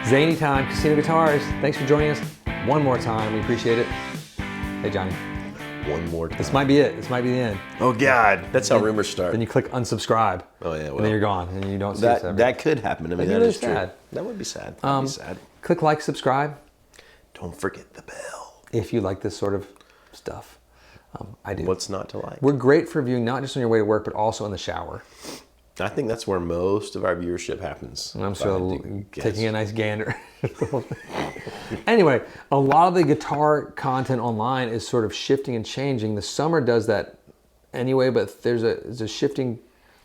Zany time, Casino Guitars. Thanks for joining us one more time. We appreciate it. Hey, Johnny. One more time. This might be it. This might be the end. Oh, God. That's how rumors start. Then you click unsubscribe. Oh, yeah. Well, and then you're gone, and you don't see us ever. That could happen. I mean, that really is sad. true. That would be sad. That would be sad. Click like, subscribe. Don't forget the bell. If you like this sort of stuff. I do. What's not to like? We're great for viewing not just on your way to work, but also in the shower. I think that's where most of our viewership happens. And I'm still taking a nice gander. Anyway, a lot of the guitar content online is sort of shifting and changing. The summer does that anyway, but there's a shifting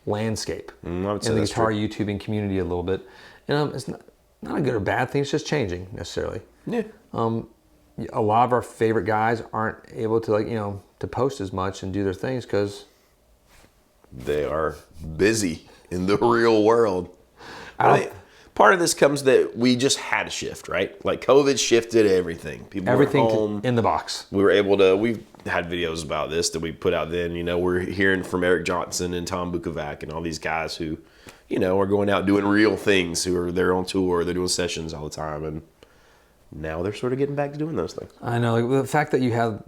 landscape in the guitar YouTubing community a little bit. And it's not a good or bad thing. It's just changing necessarily. Yeah. A lot of our favorite guys aren't able to to post as much and do their things because they are busy in the real world. Part of this comes that we just had a shift, right? Like COVID shifted everything. People were home in the box. We were able to. We've had videos about this that we put out then. We're hearing from Eric Johnson and Tom Bukovac and all these guys who, are going out doing real things. Who are they're on tour. They're doing sessions all the time, and now they're sort of getting back to doing those things. I know. Like, the fact that you have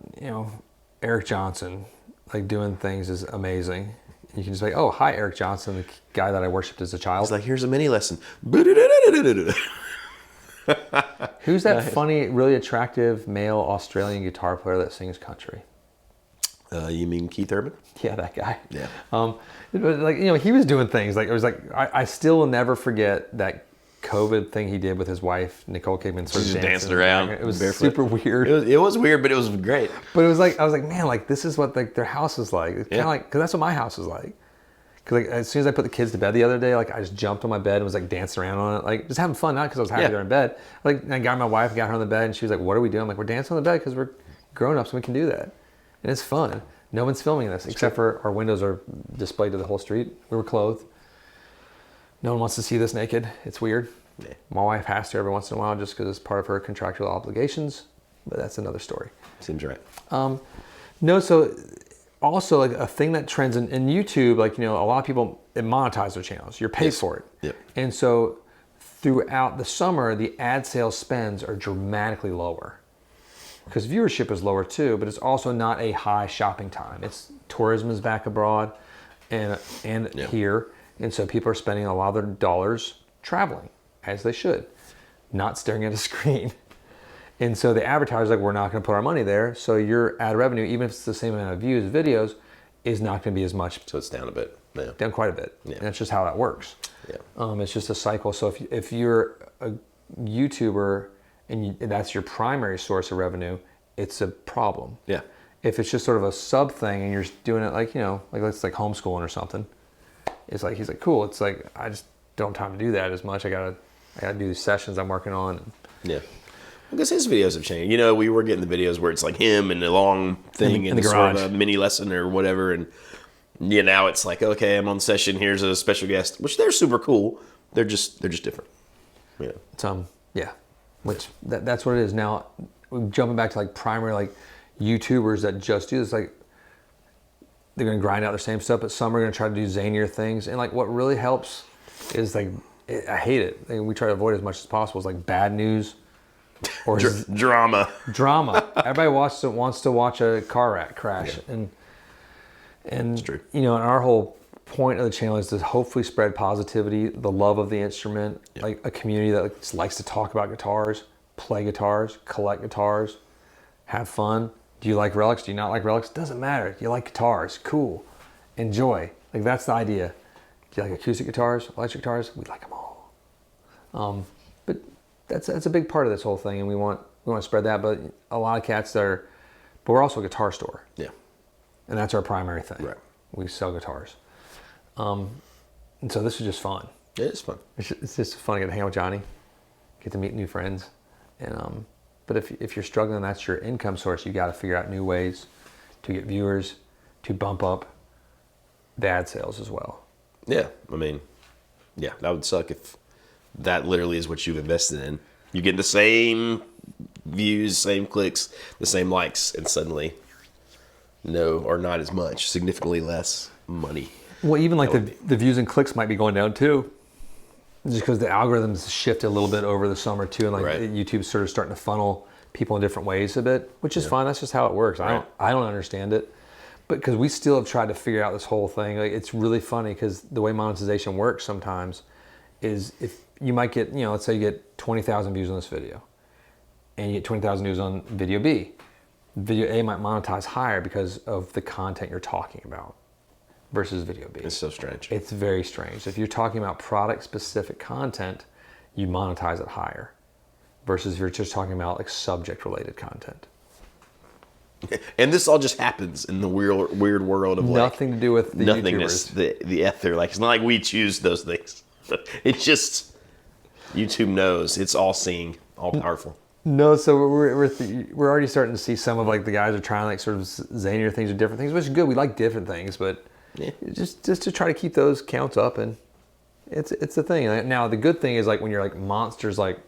Eric Johnson doing things is amazing. You can just be like, oh, hi, Eric Johnson, the guy that I worshipped as a child. He's like, here's a mini lesson. Who's that funny, really attractive male Australian guitar player that sings country? You mean Keith Urban? Yeah, that guy. Yeah. He was doing things. I still will never forget that COVID thing he did with his wife, Nicole Kidman, sort of dancing around. It was barefoot. Super weird. It was weird, but it was great. But it was I was like, man, this is what their house is like. It's kind of because that's what my house is like. Because as soon as I put the kids to bed the other day, I just jumped on my bed and was dancing around on it, just having fun, not because I was happy they're in bed. I got my wife, got her on the bed, and she was like, "What are we doing?" I'm like, "We're dancing on the bed because we're grown ups and we can do that, and it's fun." No one's filming this except for our windows are displayed to the whole street. We were clothed. No one wants to see this naked. It's weird. Yeah. My wife has to every once in a while just because it's part of her contractual obligations, but that's another story. Seems right. So also a thing that trends in YouTube, a lot of people monetize their channels. You're paid for it. Yep. And so throughout the summer, the ad sales spends are dramatically lower because viewership is lower too, but it's also not a high shopping time. Tourism is back abroad and here, and so people are spending a lot of their dollars traveling. As they should, not staring at a screen. And so the advertiser's we're not going to put our money there. So your ad revenue, even if it's the same amount of views, videos, is not going to be as much. So it's down a bit. Yeah. Down quite a bit. Yeah. And that's just how that works. Yeah. It's just a cycle. So if you're a YouTuber and that's your primary source of revenue, it's a problem. Yeah. If it's just sort of a sub thing and you're doing it it's like homeschooling or something, it's he's cool. It's I just don't have time to do that as much. I gotta do these sessions I'm working on. Yeah. Because his videos have changed. We were getting the videos where it's him and a long thing in the garage. Sort of a mini lesson or whatever. And now it's okay, I'm on session. Here's a special guest, which they're super cool. They're just different. Yeah. Which that's what it is. Now, jumping back to primary YouTubers that just do this, they're going to grind out the same stuff, but some are going to try to do zanier things. And what really helps is I hate it. We try to avoid it as much as possible. It's bad news or drama. Everybody wants to watch a car crash, and it's true. And our whole point of the channel is to hopefully spread positivity, the love of the instrument, a community that just likes to talk about guitars, play guitars, collect guitars, have fun. Do you like relics? Do you not like relics? Doesn't matter. You like guitars? Cool. Enjoy. That's the idea. Do you like acoustic guitars, electric guitars? We like them all. But that's a big part of this whole thing, and we want to spread that. But a lot of cats but we're also a guitar store. Yeah. And that's our primary thing. Right. We sell guitars. And so this is just fun. It is fun. It's just fun to get to hang out with Johnny, get to meet new friends, and but if you're struggling, that's your income source. You got to figure out new ways to get viewers, to bump up the ad sales as well. Yeah, that would suck if that literally is what you've invested in. You get the same views, same clicks, the same likes, and suddenly or not as much, significantly less money. Well, even the views and clicks might be going down too. Just because the algorithms shifted a little bit over the summer too, and like YouTube's sort of starting to funnel people in different ways a bit, which is fine. That's just how it works. I don't understand it, but because we still have tried to figure out this whole thing. Like, it's really funny because the way monetization works sometimes is if you might get, let's say you get 20,000 views on this video, and you get 20,000 views on video B. Video A might monetize higher because of the content you're talking about versus video B. It's so strange. It's very strange. If you're talking about product-specific content, you monetize it higher versus if you're just talking about like subject-related content. And this all just happens in the weird world of nothing to do with the nothingness, YouTubers. The ether. Like, it's not like we choose those things. It's just YouTube knows. It's all seeing, all powerful. No, so we're already starting to see some of like the guys are trying like sort of zanier things or different things, which is good. We like different things, but just to try to keep those counts up, and it's the thing. Now the good thing is like when you're like monsters like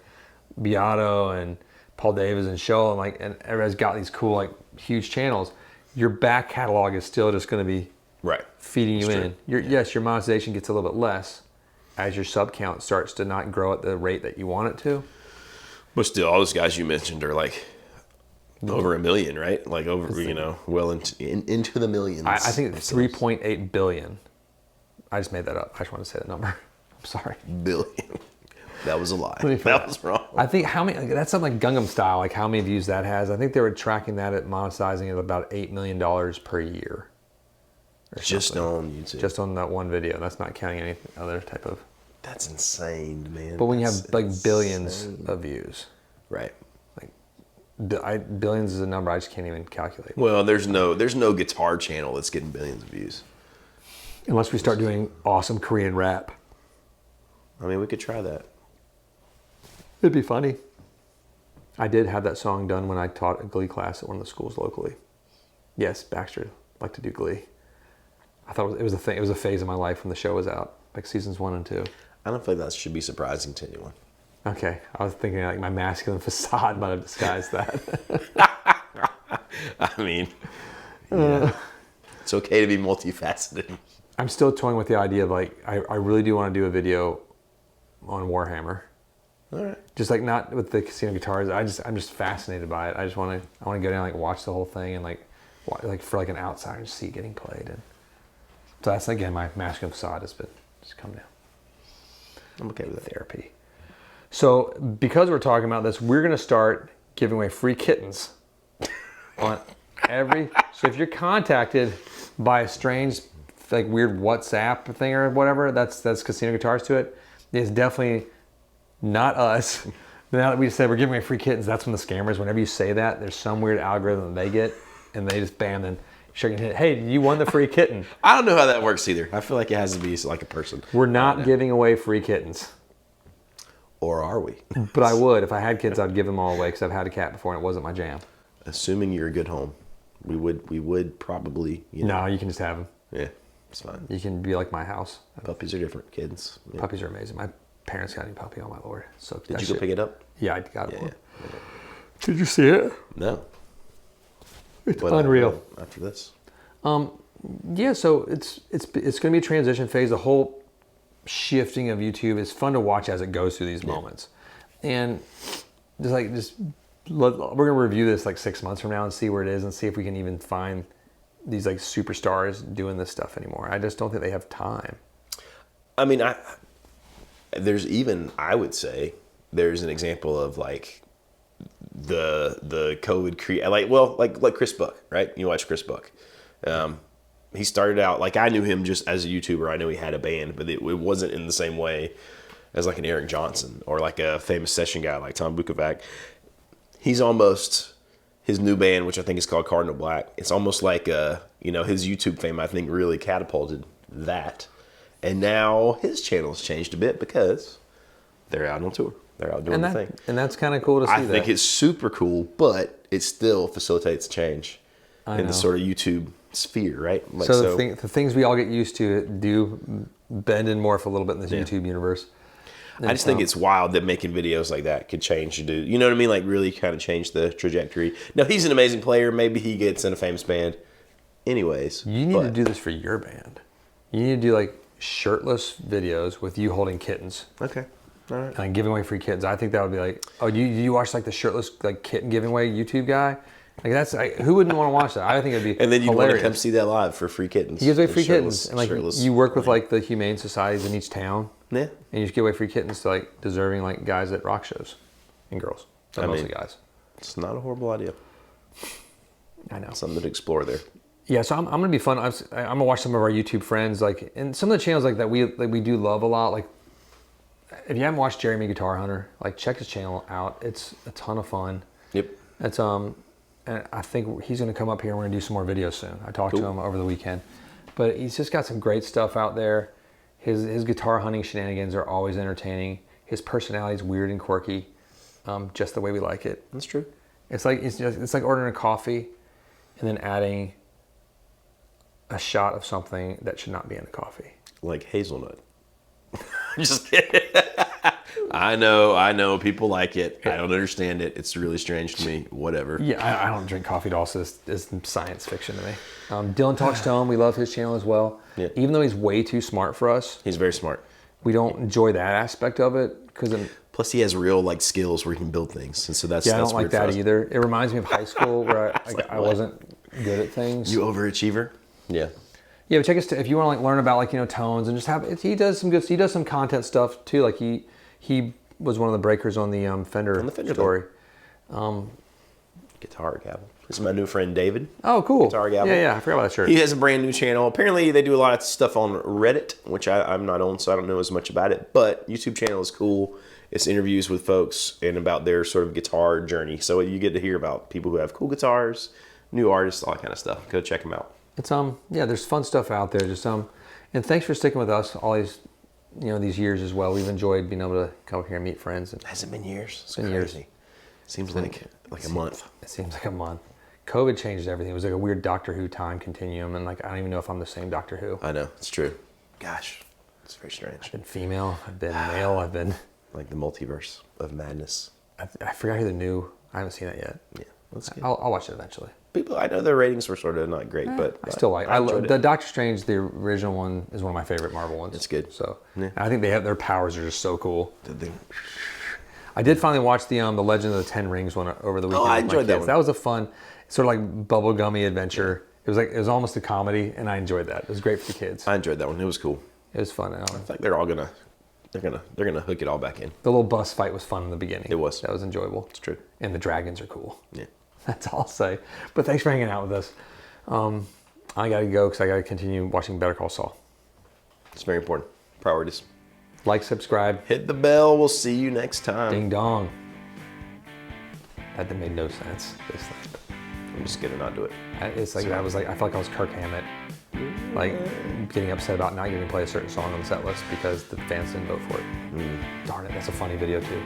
Beato and Paul Davis and Show and everybody's got these cool like huge channels, your back catalog is still just going to be feeding you in. Yes, your monetization gets a little bit less as your sub count starts to not grow at the rate that you want it to. But still, all those guys you mentioned are like over 1 million, right? Like over, well into the millions. I think it's 3.8 billion. I just made that up. I just want to say that number. I'm sorry. Billion. That was a lie. That was wrong. I think that's something like Gangnam Style, like how many views that has. I think they were tracking that at monetizing at about $8 million per year. Just on YouTube. Just on that one video. That's not counting any other type of. That's insane, man. But when you have like billions of views. Right. Like billions is a number I just can't even calculate. Well, there's no guitar channel that's getting billions of views. Unless we start doing awesome Korean rap. I mean, we could try that. It'd be funny. I did have that song done when I taught a Glee class at one of the schools locally. Yes, Baxter liked to do Glee. I thought it was a thing. It was a phase of my life when the show was out, like seasons 1 and 2. I don't think that should be surprising to anyone. Okay, I was thinking like my masculine facade might have disguised that. I mean, yeah. It's okay to be multifaceted. I'm still toying with the idea of like I really do want to do a video on Warhammer. All right. Just like not with the casino guitars. I'm just fascinated by it. I want to go down and like watch the whole thing and like for like an outsider to see it getting played. And so that's again my masculine facade has been just come down. I'm okay with that. Therapy. So because we're talking about this, we're going to start giving away free kittens on every. So if you're contacted by a strange, like weird WhatsApp thing or whatever, that's Casino Guitars to it. It's definitely not us. Now that we said we're giving away free kittens, that's when the scammers. Whenever you say that, there's some weird algorithm that they get, and they just bam, then shaking hit. Hey, you won the free kitten. I don't know how that works either. I feel like it has to be like a person. We're not giving away free kittens. Or are we? But I would. If I had kids, I'd give them all away because I've had a cat before and it wasn't my jam. Assuming you're a good home, we would probably. No, you can just have them. Yeah, it's fine. You can be like my house. Puppies are different. Kids. Yeah. Puppies are amazing. My parents got a new puppy. Oh my lord! So did you go pick it up? Yeah, I got it. Yeah. Did you see it? No. It's unreal. After this. Yeah. So it's going to be a transition phase. The whole shifting of YouTube is fun to watch as it goes through these moments, and we're gonna review this like 6 months from now and see where it is and see if we can even find these like superstars doing this stuff anymore. I just don't think they have time. I mean, I would say there's an example of like the COVID like Chris Buck, right? You watch Chris Buck. He started out, like I knew him just as a YouTuber. I knew he had a band, but it wasn't in the same way as like an Eric Johnson or like a famous session guy like Tom Bukovac. He's almost, his new band, which I think is called Cardinal Black, it's almost like, his YouTube fame, I think, really catapulted that. And now his channel's changed a bit because they're out on tour. They're out doing the thing. And that's kind of cool to see. I think it's super cool, but it still facilitates change in the sort of YouTube sphere, right? Like, so the things we all get used to do bend and morph a little bit in this YouTube universe. And I just think it's wild that making videos like that could change you know what I mean? Like really kind of change the trajectory. Now he's an amazing player. Maybe he gets in a famous band. Anyways. You need to do this for your band. You need to do like shirtless videos with you holding kittens. Okay. All right. And giving away free kittens. I think that would be like, oh, you watch like the shirtless like kitten giving away YouTube guy? Like that's who wouldn't want to watch that? I think it'd be And then you want hilarious. to come see that live for free kittens. He gives away free kittens, and like you work with like the humane societies in each town. Yeah. And you just give away free kittens to like deserving like guys at rock shows and girls. But mostly guys. It's not a horrible idea. I know. Something to explore there. Yeah, so I'm gonna be fun. I'm gonna watch some of our YouTube friends, like, and some of the channels like that we do love a lot. Like, if you haven't watched Jeremy Guitar Hunter, like check his channel out. It's a ton of fun. Yep. It's and I think he's gonna come up here and we're gonna do some more videos soon. I talked to him over the weekend, but he's just got some great stuff out there. His guitar hunting shenanigans are always entertaining. His personality is weird and quirky, just the way we like it. That's true. It's like ordering a coffee and then adding a shot of something that should not be in the coffee. Like hazelnut. Just kidding. I know. People like it. I don't understand it. It's really strange to me. Whatever. Yeah, I don't drink coffee at all, so it's science fiction to me. Dylan Talks Stone, we love his channel as well. Yeah. Even though he's way too smart for us. He's very smart. We don't enjoy that aspect of it. Plus, he has real like skills where he can build things. And so that's I don't like weird that either. It reminds me of high school where I wasn't good at things. You overachiever? Yeah. Yeah, but check us if you want to like learn about like tones and just have he does some content stuff too. Like he was one of the breakers on the Fender story. Guitar Gavel. This is my new friend David. Oh, cool. Guitar Gavel. Yeah, I forgot about that shirt. He has a brand new channel. Apparently, they do a lot of stuff on Reddit, which I'm not on, so I don't know as much about it. But YouTube channel is cool. It's interviews with folks and about their sort of guitar journey. So you get to hear about people who have cool guitars, new artists, all that kind of stuff. Go check them out. It's there's fun stuff out there. Just and thanks for sticking with us all these these years as well. We've enjoyed being able to come up here and meet friends. Has it been years? It's been crazy. Years. Seems like a month. It seems like a month. COVID changed everything. It was like a weird Doctor Who time continuum, and like I don't even know if I'm the same Doctor Who. I know, it's true. Gosh, it's very strange. I've been female. I've been male. I've been like the multiverse of madness. I forgot who the new. I haven't seen that yet. Yeah, that's good. I'll watch it eventually. I know their ratings were sort of not great, but I still like. I love the Doctor Strange. The original one is one of my favorite Marvel ones. It's good. So yeah. I think their powers are just so cool. I did finally watch the Legend of the Ten Rings one over the weekend. Oh, I enjoyed that one. That was a fun, sort of like bubblegummy adventure. Yeah. It was almost a comedy, and I enjoyed that. It was great for the kids. I enjoyed that one. It was cool. It was fun. I think they're all gonna hook it all back in. The little bus fight was fun in the beginning. It was. That was enjoyable. It's true. And the dragons are cool. Yeah. That's all I'll say. But thanks for hanging out with us. I got to go because I got to continue watching Better Call Saul. It's very important. Priorities. Like, subscribe. Hit the bell. We'll see you next time. Ding dong. That made no sense. I'm just gonna not do it. It's like I felt like I was Kirk Hammett, like getting upset about not getting to play a certain song on the set list because the fans didn't vote for it. Darn it, that's a funny video too.